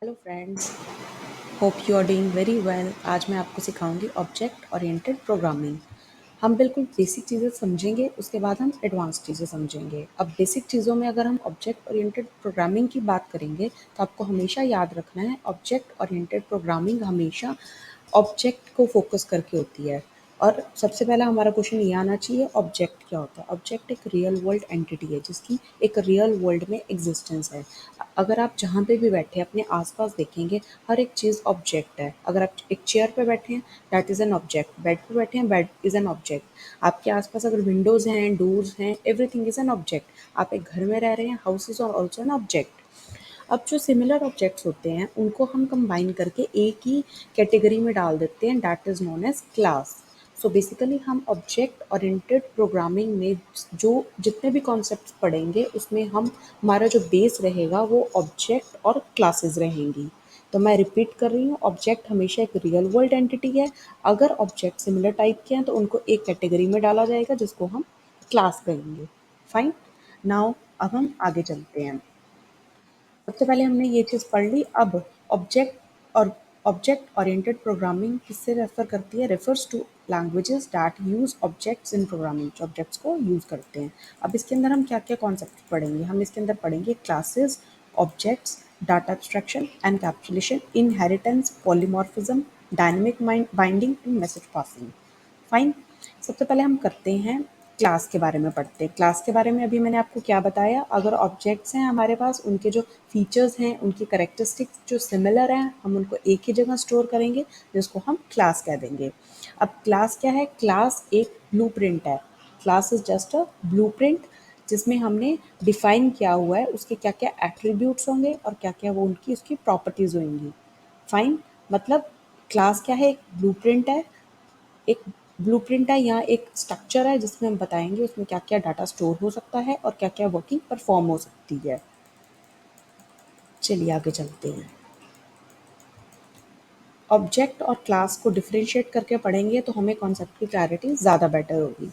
Hello friends, hope you are doing very well. आज मैं आपको सिखाऊंगी ऑब्जेक्ट ओरिएंटेड प्रोग्रामिंग। हम बिल्कुल बेसिक चीज़ें समझेंगे, उसके बाद हम एडवांस चीज़ें समझेंगे। अब बेसिक चीज़ों में अगर हम ऑब्जेक्ट ओरिएंटेड प्रोग्रामिंग की बात करेंगे तो आपको हमेशा याद रखना है ऑब्जेक्ट ओरिएंटेड प्रोग्रामिंग हमेशा ऑब्जेक्ट को फोकस करके होती है। और सबसे पहला हमारा क्वेश्चन ये आना चाहिए, ऑब्जेक्ट क्या होता है। ऑब्जेक्ट एक रियल वर्ल्ड एंटिटी है जिसकी एक रियल वर्ल्ड में एग्जिस्टेंस है। अगर आप जहाँ पे भी बैठे अपने आसपास देखेंगे, हर एक चीज़ ऑब्जेक्ट है। अगर आप एक चेयर पे बैठे हैं, that is an object. Bed पे बैठे हैं, बेड इज़ एन ऑब्जेक्ट। आपके आसपास अगर विंडोज़ हैं, डोर्स हैं, एवरीथिंग इज़ एन ऑब्जेक्ट। आप एक घर में रह रहे हैं, house is also an object. अब जो सिमिलर ऑब्जेक्ट्स होते हैं उनको हम कंबाइन करके एक ही कैटेगरी में डाल देते हैं, that is known as class. So basically हम ऑब्जेक्ट ओरिएंटेड प्रोग्रामिंग में जो जितने भी कॉन्सेप्ट्स पढ़ेंगे उसमें हम हमारा जो बेस रहेगा वो ऑब्जेक्ट और क्लासेस रहेंगी। तो मैं रिपीट कर रही हूँ, ऑब्जेक्ट हमेशा एक रियल वर्ल्ड एंटिटी है। अगर ऑब्जेक्ट सिमिलर टाइप के हैं तो उनको एक कैटेगरी में डाला जाएगा जिसको हम क्लास कहेंगे। फाइन। नाउ अब हम आगे चलते हैं। सबसे पहले हमने ये चीज़ पढ़ ली। अब ऑब्जेक्ट ओरिएंटेड प्रोग्रामिंग किससे रेफर करती है? Refers to languages that use objects in programming, जो ऑब्जेक्ट्स को यूज करते हैं। अब इसके अंदर हम क्या क्या कॉन्सेप्ट पढ़ेंगे? हम इसके अंदर पढ़ेंगे classes, objects, data abstraction, encapsulation, inheritance, polymorphism, dynamic binding and message passing. Fine. सबसे पहले हम करते हैं क्लास के बारे में पढ़ते हैं। क्लास के बारे में अभी मैंने आपको क्या बताया, अगर ऑब्जेक्ट्स हैं हमारे पास, उनके जो फीचर्स हैं, उनकी करेक्टरिस्टिक्स जो सिमिलर हैं, हम उनको एक ही जगह स्टोर करेंगे जिसको हम क्लास कह देंगे। अब क्लास क्या है? क्लास एक ब्लूप्रिंट है। Class is just a blueprint जिसमें हमने डिफाइन किया हुआ है उसके क्या क्या एट्रीब्यूट्स होंगे और क्या क्या वो उनकी उसकी प्रॉपर्टीज होंगी। फाइन। मतलब क्लास क्या है? एक ब्लूप्रिंट है। एक ब्लूप्रिंट है या एक स्ट्रक्चर है जिसमें हम बताएंगे उसमें क्या क्या डाटा स्टोर हो सकता है और क्या क्या वर्किंग परफॉर्म हो सकती है। चलिए आगे चलते हैं। ऑब्जेक्ट और क्लास को डिफरेंशिएट करके पढ़ेंगे तो हमें कॉन्सेप्ट की क्लैरिटी ज़्यादा बेटर होगी।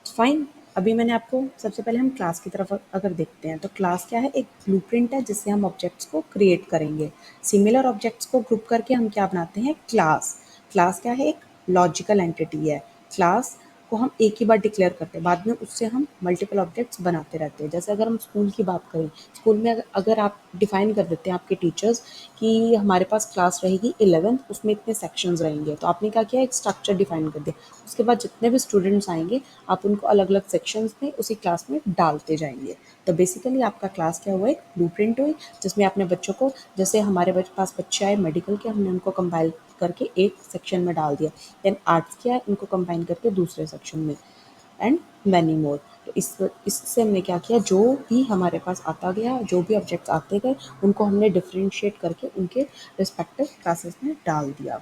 फाइन। अभी मैंने आपको सबसे पहले हम क्लास की तरफ अगर देखते हैं तो क्लास क्या है? एक ब्लूप्रिंट है जिससे हम ऑब्जेक्ट्स को क्रिएट करेंगे। सिमिलर ऑब्जेक्ट्स को ग्रुप करके हम क्या बनाते हैं? क्लास। क्लास क्या है? एक लॉजिकल एंटिटी है। क्लास को हम एक ही बार डिक्लेयर करते हैं, बाद में उससे हम मल्टीपल ऑब्जेक्ट्स बनाते रहते हैं। जैसे अगर हम स्कूल की बात करें, स्कूल में अगर आप डिफाइन कर देते हैं आपके टीचर्स कि हमारे पास क्लास रहेगी 11th, उसमें इतने सेक्शंस रहेंगे, तो आपने क्या किया? एक स्ट्रक्चर डिफाइन कर दिया। उसके बाद जितने भी स्टूडेंट्स आएंगे आप उनको अलग अलग सेक्शंस में उसी क्लास में डालते जाएंगे। तो बेसिकली आपका क्लास क्या हुआ? एक ब्लूप्रिंट हुई जिसमें आपने बच्चों को, जैसे हमारे पास बच्चे आए मेडिकल के, हमने उनको कंपाइल करके एक सेक्शन में डाल दिया। देन आर्ट्स किया, उनको कंबाइन करके दूसरे सेक्शन में, एंड मैनी मोर। तो इससे हमने क्या किया? जो भी हमारे पास आता गया, जो भी ऑब्जेक्ट्स आते गए, उनको हमने डिफरेंशिएट करके उनके रिस्पेक्टिव क्लासेस में डाल दिया।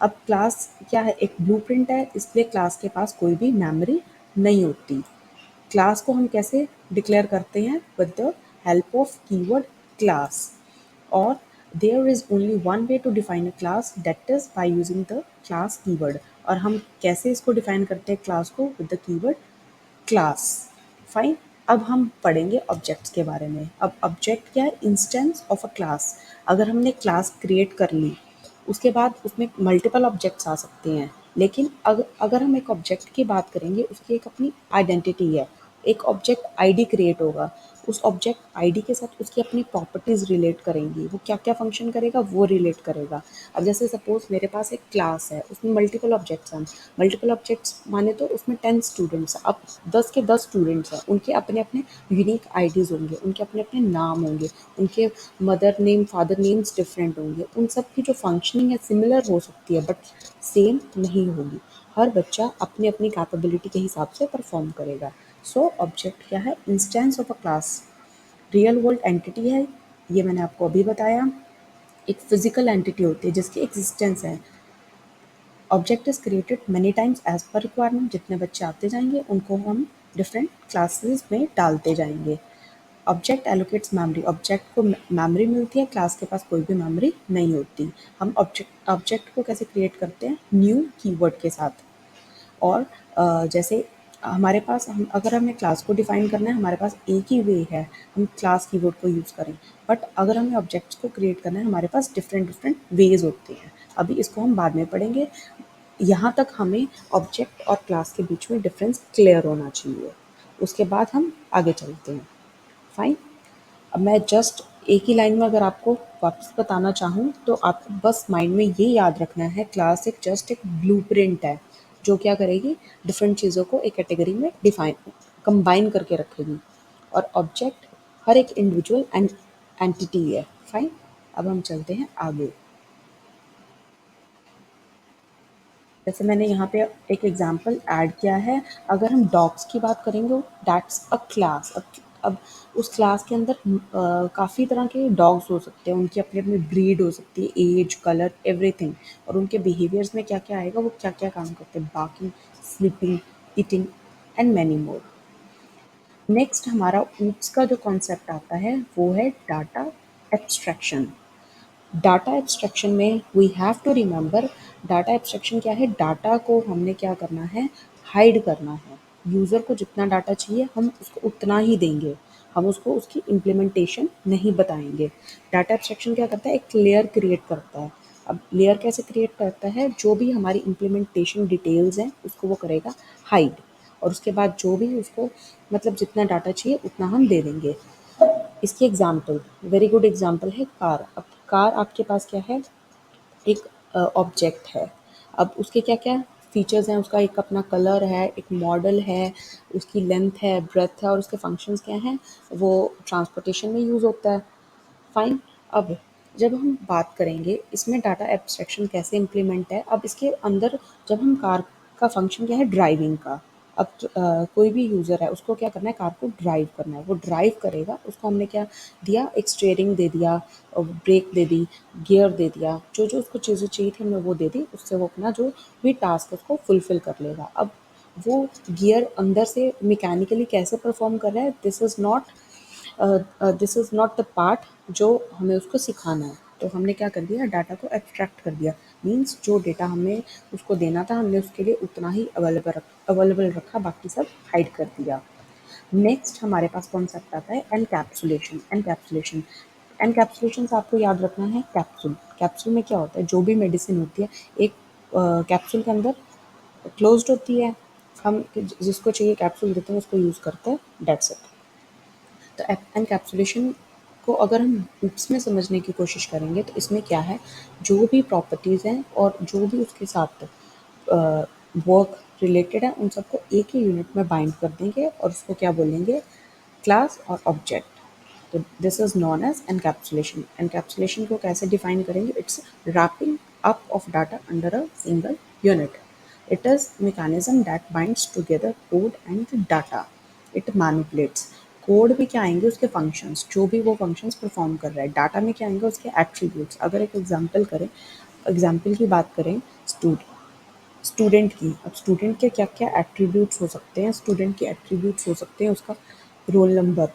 अब क्लास क्या है? एक ब्लूप्रिंट है, इसलिए क्लास के पास कोई भी मेमोरी नहीं होती। क्लास को हम कैसे डिक्लेयर करते हैं? With the help of keyword class. और there is only one way to define a class, that is by using the class keyword। और हम कैसे इसको डिफाइन करते हैं क्लास को? With the keyword class. Fine. अब हम पढ़ेंगे ऑब्जेक्ट्स के बारे में। अब ऑब्जेक्ट क्या है? Instance of a class. अगर हमने क्लास क्रिएट कर ली, उसके बाद उसमें मल्टीपल ऑब्जेक्ट्स आ सकते हैं, लेकिन अगर हम एक ऑब्जेक्ट की बात करेंगे, उसकी एक अपनी आइडेंटिटी है। एक ऑब्जेक्ट आईडी क्रिएट होगा, उस ऑब्जेक्ट आईडी के साथ उसकी अपनी प्रॉपर्टीज रिलेट करेंगी। वो क्या क्या फंक्शन करेगा वो रिलेट करेगा। अब जैसे सपोज मेरे पास एक क्लास है, उसमें मल्टीपल ऑब्जेक्ट्स हैं। मल्टीपल ऑब्जेक्ट्स माने तो उसमें 10 स्टूडेंट्स हैं। अब 10 के 10 स्टूडेंट्स हैं, उनके अपने अपने यूनिक आईडीज़ होंगे, उनके अपने अपने नाम होंगे, उनके mother name father names different होंगे। उन सब की जो फंक्शनिंग है सिमिलर हो सकती है बट सेम नहीं होगी। हर बच्चा अपनी अपनी कैपेबिलिटी के हिसाब से परफॉर्म करेगा। सो ऑब्जेक्ट क्या है? Instance of a class, real world entity है। ये मैंने आपको अभी बताया। एक फिजिकल एंटिटी होती है जिसकी एग्जिस्टेंस है। Object is created many times as per requirement. जितने बच्चे आते जाएंगे उनको हम डिफरेंट क्लासेस में डालते जाएंगे। Object allocates memory. ऑब्जेक्ट को मेमोरी मिलती है, क्लास के पास कोई भी मेमोरी नहीं होती। हम ऑब्जेक्ट को कैसे क्रिएट करते हैं? न्यू कीवर्ड के साथ। और जैसे हमारे पास हम अगर हमें क्लास को डिफाइन करना है, हमारे पास एक ही वे है, हम क्लास कीवर्ड को यूज़ करें। बट अगर हमें ऑब्जेक्ट्स को क्रिएट करना है, हमारे पास डिफरेंट डिफरेंट वेज होते हैं। अभी इसको हम बाद में पढ़ेंगे। यहाँ तक हमें ऑब्जेक्ट और क्लास के बीच में डिफरेंस क्लियर होना चाहिए। उसके बाद हम आगे चलते हैं। फाइन। अब मैं जस्ट एक ही लाइन में अगर आपको वापस बताना चाहूँ तो आपको बस माइंड में ये याद रखना है, क्लास एक जस्ट एक ब्लूप्रिंट है जो क्या करेगी, डिफरेंट चीज़ों को एक कैटेगरी में डिफाइन कंबाइन करके रखेगी। और ऑब्जेक्ट हर एक इंडिविजुअल एंटिटी है। फाइन। अब हम चलते हैं आगे। जैसे मैंने यहाँ पे एक एग्जांपल ऐड किया है। अगर हम डॉग्स की बात करेंगे, दैट्स अ क्लास। अब उस क्लास के अंदर काफ़ी तरह के डॉग्स हो सकते हैं, उनकी अपनी अपनी ब्रीड हो सकती है, एज, कलर, एवरीथिंग। और उनके बिहेवियर्स में क्या क्या आएगा, वो क्या क्या काम करते हैं, barking, sleeping, eating and many more. Next हमारा ऊप्स का जो कॉन्सेप्ट आता है वो है डाटा एब्स्ट्रैक्शन। डाटा एब्स्ट्रैक्शन में we have to remember, data abstraction क्या है, डाटा को हमने क्या करना है, हाइड करना है। यूज़र को जितना डाटा चाहिए हम उसको उतना ही देंगे, हम उसको उसकी इम्प्लीमेंटेशन नहीं बताएंगे। डाटा एब्स्ट्रैक्शन क्या करता है, एक लेयर क्रिएट करता है। अब लेयर कैसे क्रिएट करता है, जो भी हमारी इम्प्लीमेंटेशन डिटेल्स हैं उसको वो करेगा हाइड, और उसके बाद जो भी उसको मतलब जितना डाटा चाहिए उतना हम दे देंगे। इसकी एग्जाम्पल, वेरी गुड एग्जाम्पल है कार। अब कार आपके पास क्या है, एक ऑब्जेक्ट है। अब उसके क्या क्या फीचर्स हैं, उसका एक अपना कलर है, एक मॉडल है, उसकी लेंथ है, ब्रेथ है, और उसके फंक्शंस क्या हैं, वो ट्रांसपोर्टेशन में यूज़ होता है। फाइन। अब जब हम बात करेंगे इसमें डाटा एब्स्ट्रैक्शन कैसे इम्प्लीमेंट है, अब इसके अंदर जब हम कार का फंक्शन क्या है, ड्राइविंग का। अब कोई भी यूज़र है उसको क्या करना है, कार को ड्राइव करना है, वो ड्राइव करेगा, उसको हमने क्या दिया, एक स्टीयरिंग दे दिया, और ब्रेक दे दी, गियर दे दिया, जो जो उसको चीज़ें चाहिए थी हमने वो दे दी, उससे वो अपना जो भी टास्क है उसको फुलफिल कर लेगा। अब वो गियर अंदर से मैकेनिकली कैसे परफॉर्म कर रहा है, this is not the part जो हमें उसको सिखाना है। तो हमने क्या कर दिया, डाटा को एब्स्ट्रैक्ट कर दिया। मीन्स जो डेटा हमें उसको देना था हमने उसके लिए उतना ही अवेलेबल रखा, बाकी सब हाइड कर दिया। नेक्स्ट हमारे पास कॉन्सेप्ट आता है एनकैप्सुलेशन। एनकैप्सुलेशन से आपको याद रखना है कैप्सूल। कैप्सूल में क्या होता है, जो भी मेडिसिन होती है एक कैप्सूल के अंदर क्लोज्ड होती है, हम जिसको चाहिए कैप्सूल देते हैं, उसको यूज़ करते हैं, डेट्स इट। तो एनकैप्सुलेशन को अगर हम इसमें समझने की कोशिश करेंगे तो इसमें क्या है, जो भी प्रॉपर्टीज़ हैं और जो भी उसके साथ वर्क रिलेटेड है, उन सबको एक ही यूनिट में बाइंड कर देंगे और उसको क्या बोलेंगे, क्लास और ऑब्जेक्ट। तो this is known as encapsulation. Encapsulation को कैसे डिफाइन करेंगे, it's wrapping up of data under a single unit. It is mechanism that binds together code and data. It manipulates. Code में क्या आएंगे, उसके फंक्शंस, जो भी वो फंक्शंस परफॉर्म कर रहा है। डाटा में क्या आएंगे, उसके एट्रीब्यूट्स। अगर एक एग्जांपल की बात करें, स्टूडेंट की। अब स्टूडेंट के क्या क्या एट्रीब्यूट्स हो सकते हैं, स्टूडेंट के एट्रीब्यूट्स हो सकते हैं उसका रोल नंबर,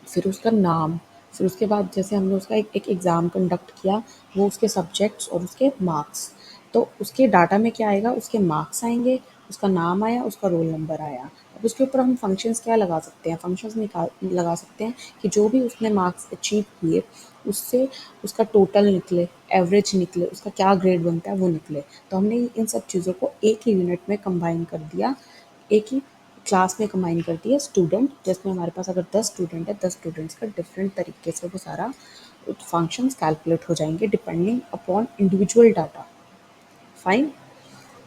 फिर उसका नाम, फिर उसके बाद जैसे हमने उसका एक एग्ज़ाम कंडक्ट किया, वो उसके सब्जेक्ट्स और उसके मार्क्स। तो उसके डाटा में क्या आएगा, उसके मार्क्स आएंगे, उसका नाम आया, उसका रोल नंबर आया। अब उसके ऊपर हम फंक्शंस क्या लगा सकते हैं, फंक्शंस निकाल लगा सकते हैं कि जो भी उसने मार्क्स अचीव किए उससे उसका टोटल निकले, एवरेज निकले, उसका क्या ग्रेड बनता है वो निकले। तो हमने इन सब चीज़ों को एक ही यूनिट में कंबाइन कर दिया, एक ही क्लास में कंबाइन कर दिया स्टूडेंट, जिसमें हमारे पास अगर 10 स्टूडेंट है, 10 स्टूडेंट्स का डिफरेंट तरीके से वो सारा फंक्शंस कैलकुलेट हो जाएंगे depending upon individual data. Fine.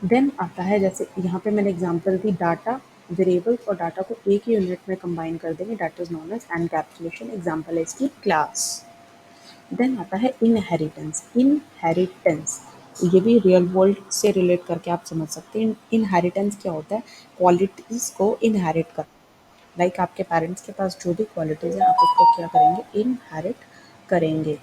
Then आता है, जैसे यहाँ पे मैंने एग्जांपल दी, डाटा वेरिएबल्स और डाटा को एक ही यूनिट में कंबाइन कर देंगे, that is known as encapsulation. Example है इसकी क्लास। देन आता है इनहेरिटेंस। इनहेरिटेंस ये भी रियल वर्ल्ड से रिलेट करके आप समझ सकते हैं। इनहेरिटेंस क्या होता है, क्वालिटीज़ को इनहेरिट कर, लाइक आपके पेरेंट्स के पास जो भी क्वालिटीज़ हैं आप उसको क्या करेंगे, इनहेरिट करेंगे।